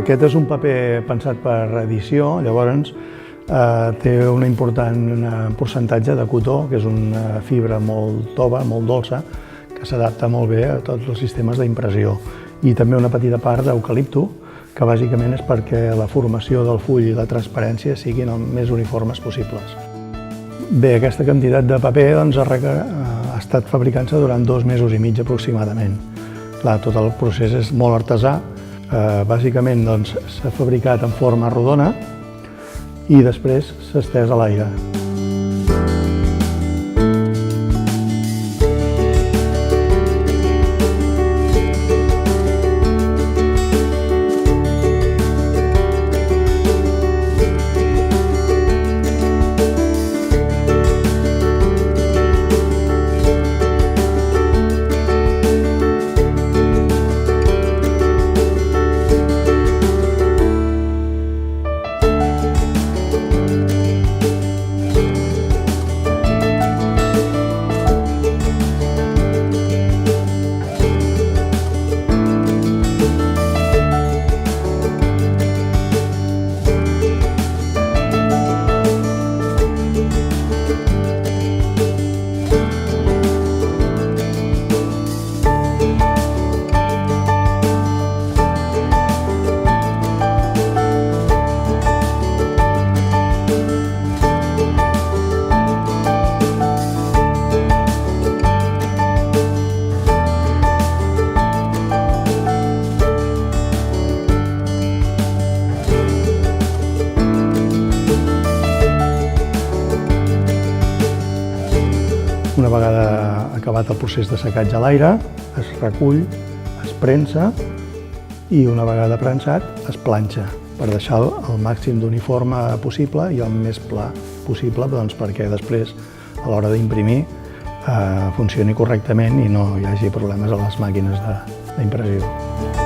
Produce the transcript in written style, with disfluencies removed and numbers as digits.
Aquest és un paper pensat per edició, llavors té un important percentatge de cotó, que és una fibra molt tova, molt dolça, que s'adapta molt bé a tots els sistemes d'impressió. I també una petita part d'eucalipto, que bàsicament és perquè la formació del full i la transparència siguin el més uniformes possibles. Bé, aquesta quantitat de paper ha estat fabricant-se durant 2 mesos i mig aproximadament. Clar, tot el procés és molt artesà. Bàsicament s'ha fabricat en forma rodona i després s'ha estès a l'aire. Una vegada acabat el procés de secatge a l'aire, es recull, es prensa i una vegada prensat es planxa per deixar el màxim d'uniforme possible i el més pla possible perquè després a l'hora d'imprimir funcioni correctament i no hi hagi problemes a les màquines d'impressió.